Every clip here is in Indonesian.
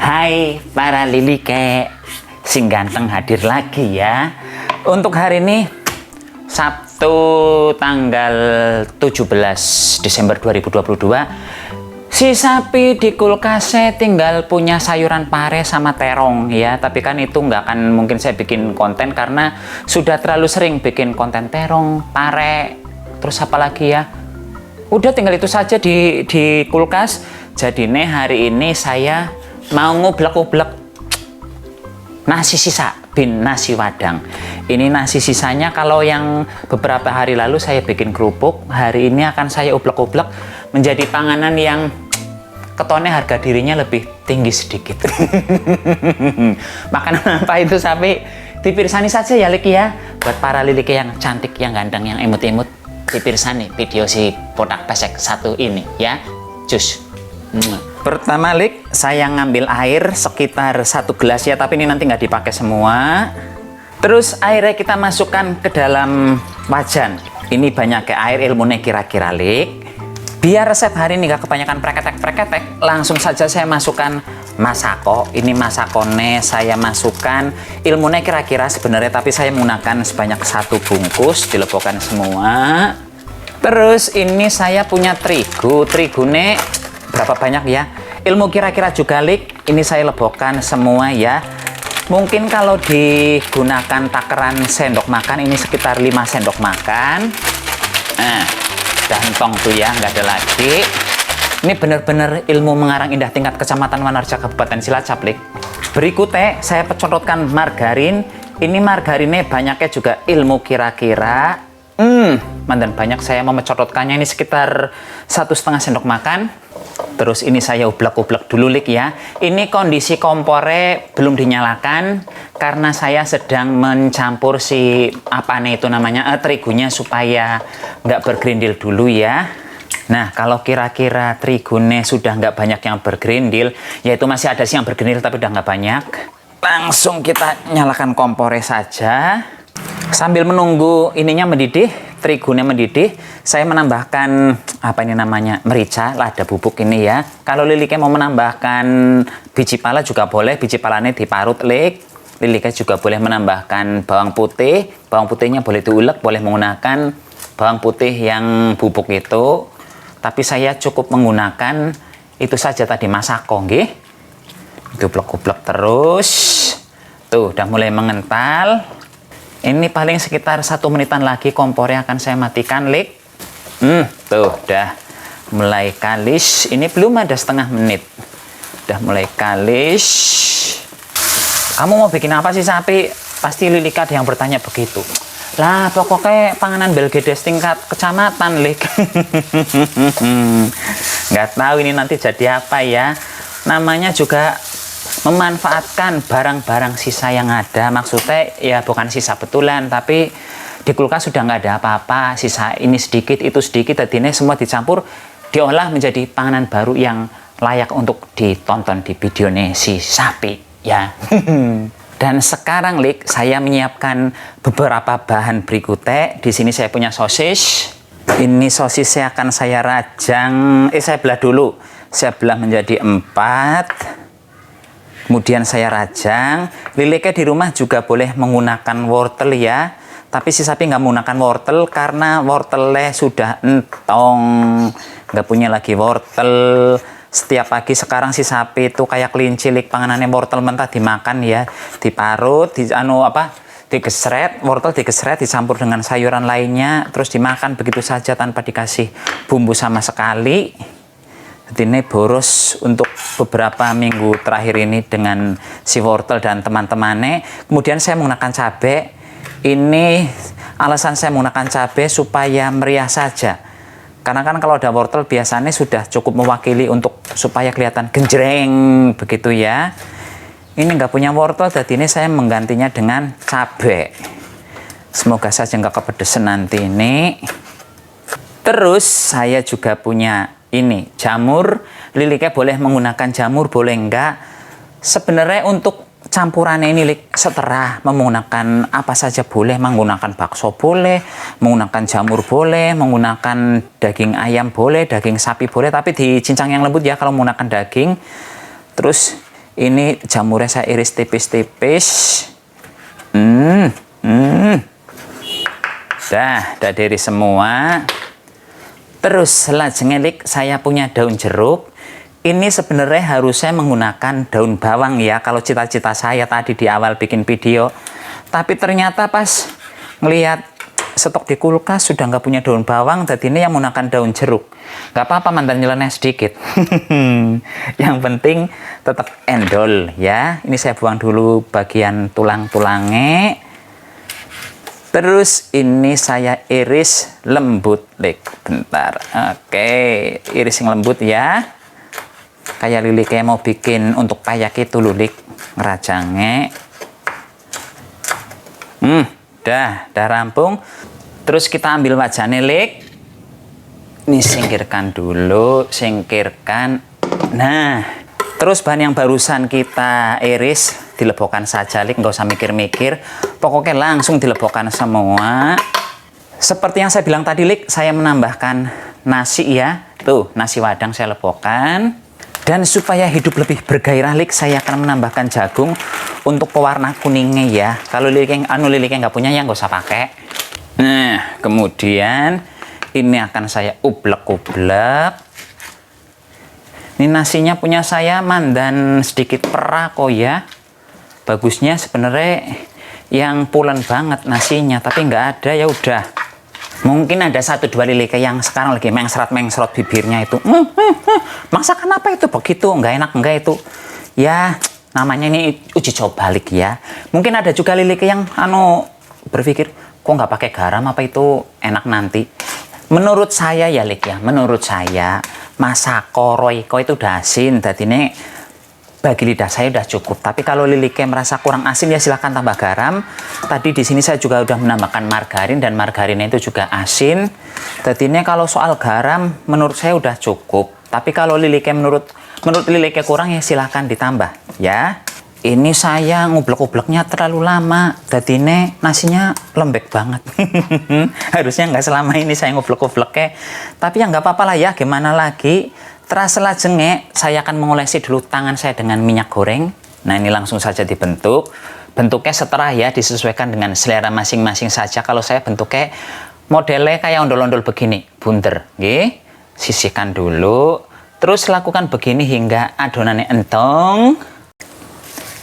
Hai para lilike, sing ganteng hadir lagi ya. Untuk hari ini Sabtu tanggal 17 Desember 2022, si sapi di kulkasnya tinggal punya sayuran pare sama terong ya. Tapi kan itu nggak akan mungkin saya bikin konten karena sudah terlalu sering bikin konten terong, pare, terus apa lagi ya. Udah tinggal itu saja di kulkas. Jadi nih hari ini saya mau ngublek-ublek nasi sisa bin nasi Wadang. Ini nasi sisanya, kalau yang beberapa hari lalu saya bikin kerupuk, hari ini akan saya ublek-ublek menjadi panganan yang ketone harga dirinya lebih tinggi sedikit. Makanan apa itu sapi? Dipirsani saja ya Lik ya. Buat para lilike yang cantik, yang ganteng, yang imut-imut, dipirsani video si botak pesek satu ini ya. Cus. Pertama Lik, saya ngambil air sekitar 1 gelas ya, tapi ini nanti nggak dipakai semua. Terus airnya kita masukkan ke dalam wajan. Ini banyak ke air ilmunya kira-kira Lik. Biar resep hari ini nggak kebanyakan preketek-preketek, langsung saja saya masukkan masako. Ini masakone saya masukkan ilmunya kira-kira sebenarnya, tapi saya menggunakan sebanyak 1 bungkus, dilebokkan semua. Terus ini saya punya terigu. Terigunya berapa banyak ya? Ilmu kira-kira juga Lik. Ini saya lebokkan semua ya. Mungkin kalau digunakan takaran sendok makan, ini sekitar 5 sendok makan. Nah, gantong tuh ya, nggak ada lagi. Ini benar-benar ilmu mengarang indah tingkat Kecamatan Wanarja Kabupaten Cilacap Lik. Berikutnya saya pecotkan margarin. Ini margarinnya banyaknya juga ilmu kira-kira. Mandan banyak saya mau mencototkannya, ini sekitar 1,5 sendok makan. Terus ini saya ublek-ublek dulu Lik ya. Ini kondisi kompornya belum dinyalakan karena saya sedang mencampur si terigunya supaya nggak bergerindil dulu ya. Nah, kalau kira-kira terigunya sudah nggak banyak yang bergerindil, yaitu masih ada sih yang bergerindil tapi udah nggak banyak, langsung kita nyalakan kompornya saja. Sambil menunggu ininya mendidih, terigunya mendidih, saya menambahkan merica, lada bubuk ini ya. Kalau lilike mau menambahkan biji pala juga boleh, biji palanya diparut Lik. Lilike juga boleh menambahkan bawang putih, bawang putihnya boleh diulek, boleh menggunakan bawang putih yang bubuk itu. Tapi saya cukup menggunakan itu saja tadi, masako nggih. Dublek-dublek terus. Tuh, udah mulai mengental. Ini paling sekitar 1 menitan lagi kompornya akan saya matikan Lik. Tuh udah mulai kalis. Ini belum ada setengah menit, udah mulai kalis. Kamu mau bikin apa sih sapi? Pasti lilikat yang bertanya begitu. Lah pokoknya panganan belgedes tingkat kecamatan Lik. Nggak tahu ini nanti jadi apa ya. Namanya juga memanfaatkan barang-barang sisa yang ada. Maksudnya ya bukan sisa betulan, tapi di kulkas sudah nggak ada apa-apa, sisa ini sedikit itu sedikit, tadinya semua dicampur diolah menjadi panganan baru yang layak untuk ditonton di videonya si sapi ya. Dan sekarang Lik, saya menyiapkan beberapa bahan berikutnya. Di sini saya punya sosis. Ini sosisnya akan saya rajang, saya belah dulu. Saya belah menjadi 4. Kemudian saya rajang. Lilike di rumah juga boleh menggunakan wortel ya. Tapi si sapi nggak menggunakan wortel karena wortelnya sudah entong. Nggak punya lagi wortel. Setiap pagi sekarang si sapi itu kayak kelinci Lik, panganannya wortel mentah dimakan ya. Diparut, digesret, wortel digesret, dicampur dengan sayuran lainnya. Terus dimakan begitu saja tanpa dikasih bumbu sama sekali. Ini boros untuk beberapa minggu terakhir ini dengan si wortel dan teman-temannya. Kemudian saya menggunakan cabai. Ini alasan saya menggunakan cabai supaya meriah saja. Karena kan kalau ada wortel biasanya sudah cukup mewakili untuk supaya kelihatan genjreng begitu ya. Ini nggak punya wortel, jadi ini saya menggantinya dengan cabai. Semoga saja nggak kepedesan nanti ini. Terus saya juga punya ini jamur. Lilike boleh menggunakan jamur, boleh enggak. Sebenarnya untuk campurannya ini Lik, seterah menggunakan apa saja boleh. Menggunakan bakso boleh, menggunakan jamur boleh, menggunakan daging ayam boleh, daging sapi boleh, tapi dicincang yang lembut ya kalau menggunakan daging. Terus Ini jamurnya saya iris tipis-tipis. Dah diiris semua. Terus selajengnya saya punya daun jeruk. Ini sebenarnya harusnya menggunakan daun bawang ya, kalau cita-cita saya tadi di awal bikin video. Tapi ternyata pas ngelihat stok di kulkas sudah nggak punya daun bawang, jadi ini yang menggunakan daun jeruk. Nggak apa-apa, mantan nyeleneh sedikit. Yang penting tetap endol ya. Ini saya buang dulu bagian tulang-tulangnya. Terus ini saya iris lembut, bentar. Oke, iris yang lembut ya. Kayak Lili kayak mau bikin untuk payak itu lulik ngerajangnya. Dah rampung. Terus kita ambil wajannya, Lik. Ini singkirkan dulu, singkirkan. Nah, terus bahan yang barusan kita iris dilebokkan saja, Lik, nggak usah mikir-mikir. Pokoknya langsung dilebokkan semua. Seperti yang saya bilang tadi, Lik, saya menambahkan nasi ya. Tuh, nasi wadang saya lebokkan. Dan supaya hidup lebih bergairah, Lik, saya akan menambahkan jagung untuk pewarna kuningnya ya. Kalau Liliknya nggak punya ya nggak usah pakai. Nah, kemudian ini akan saya ublek-ublek. Ini nasinya punya saya mandan sedikit perah kok ya. Bagusnya sebenarnya yang pulen banget nasinya, tapi nggak ada, ya udah. Mungkin ada 1-2 Lilike yang sekarang lagi mengsrot bibirnya itu. Masakan apa itu begitu? Nggak enak nggak itu? Ya, namanya ini uji coba, Lik ya. Mungkin ada juga Lilike yang berpikir, kok nggak pakai garam, apa itu enak nanti? Menurut saya ya, Lik ya, menurut saya Masako Royco itu udah asin, jadi ini bagi lidah saya udah cukup. Tapi kalau Lilike merasa kurang asin ya silahkan tambah garam. Tadi di sini saya juga udah menambahkan margarin dan margarinnya itu juga asin. Jadi ini kalau soal garam menurut saya udah cukup. Tapi kalau Lilike menurut Lilike kurang ya silahkan ditambah ya. Ini saya ngublek-ubleknya terlalu lama. Jadi ini nasinya lembek banget. Harusnya nggak selama ini saya ngublek-ubleknya. Tapi ya nggak apa-apa lah ya, gimana lagi. Terasa lajengnya, saya akan mengolesi dulu tangan saya dengan minyak goreng. Nah, ini langsung saja dibentuk. Bentuknya seterah ya, disesuaikan dengan selera masing-masing saja. Kalau saya bentuknya modelnya kayak ondol-ondol begini, bunder. Oke, sisihkan dulu. Terus lakukan begini hingga adonannya entong.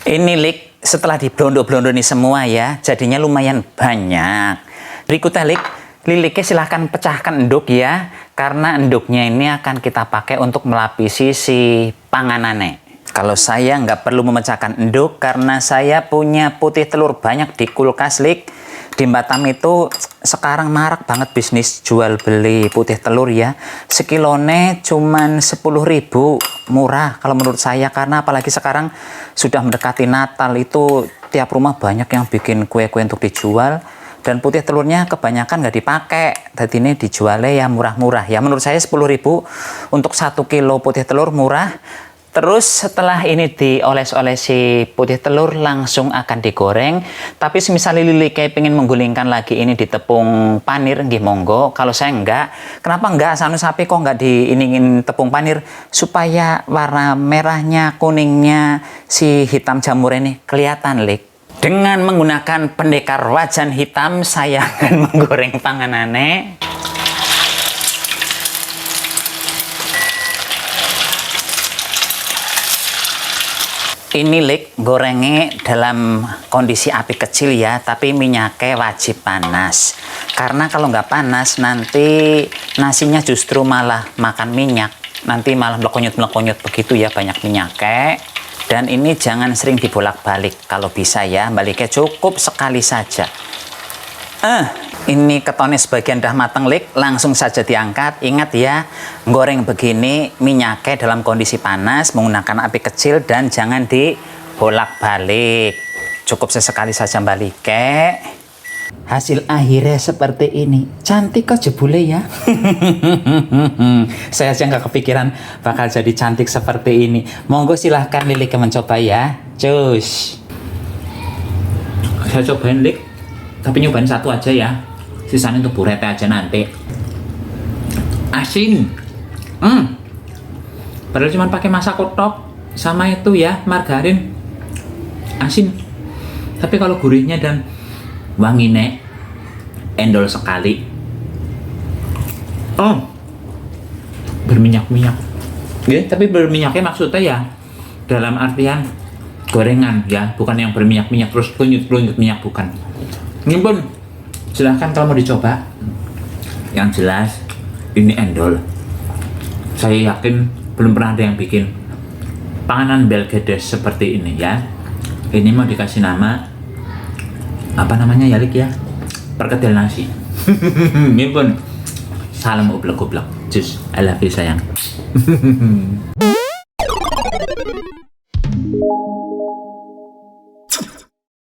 Ini, Lik, setelah diblondol-blondol ini semua ya, jadinya lumayan banyak. Berikutnya, Lik, Lilike silahkan pecahkan enduk ya, karena enduknya ini akan kita pakai untuk melapisi si panganannya. Kalau saya nggak perlu memecahkan enduk karena saya punya putih telur banyak di kulkas, Lik. Di Batam itu sekarang marak banget bisnis jual beli putih telur ya. Sekilone cuman 10.000, murah kalau menurut saya, karena apalagi sekarang sudah mendekati Natal itu tiap rumah banyak yang bikin kue-kue untuk dijual. Dan putih telurnya kebanyakan nggak dipakai, jadi ini dijualnya ya murah-murah. Ya menurut saya 10.000 untuk 1 kilo putih telur murah. Terus setelah ini dioles-olesi putih telur langsung akan digoreng. Tapi semisal Lilike pengen menggulingkan lagi ini di tepung panir, nggih monggo. Kalau saya enggak, kenapa enggak? Sanu sapi kok enggak diiningin tepung panir supaya warna merahnya, kuningnya si hitam jamur ini kelihatan, Lik. Dengan menggunakan pendekar wajan hitam, saya akan menggoreng panganannya. Ini, Lik, gorengnya dalam kondisi api kecil ya, tapi minyaknya wajib panas. Karena kalau nggak panas, nanti nasinya justru malah makan minyak. Nanti malah melekonyot-melekonyot begitu ya, banyak minyaknya. Dan ini jangan sering dibolak-balik, kalau bisa ya, baliknya cukup sekali saja. Ini ketonnya sebagian dah mateng, Lik, langsung saja diangkat. Ingat ya, goreng begini minyaknya dalam kondisi panas, menggunakan api kecil dan jangan dibolak-balik. Cukup sesekali saja baliknya. Hasil akhirnya seperti ini. Cantik kok jebule ya. Saya aja nggak kepikiran bakal jadi cantik seperti ini. Monggo silahkan Lilike mencoba ya. Cus. Saya cobain, Lik. Tapi nyobain satu aja ya. Sisanya untuk Bu Rete aja nanti. Asin. Padahal cuma pakai Masako tok. sama itu ya, margarin asin. Tapi kalau gurihnya dan wanginya endol sekali. Oh, berminyak-minyak. Ya, tapi berminyaknya maksudnya ya dalam artian gorengan ya, bukan yang berminyak-minyak terus kelunyut minyak, bukan. Ini pun silahkan kalau mau dicoba. Yang jelas ini endol. Saya yakin belum pernah ada yang bikin panganan Belgedes seperti ini ya. Ini mau dikasih nama apa namanya ya, Lik ya? Perkedel nasi. Ini pun salam ublek-ublek. Cus, I love you sayang.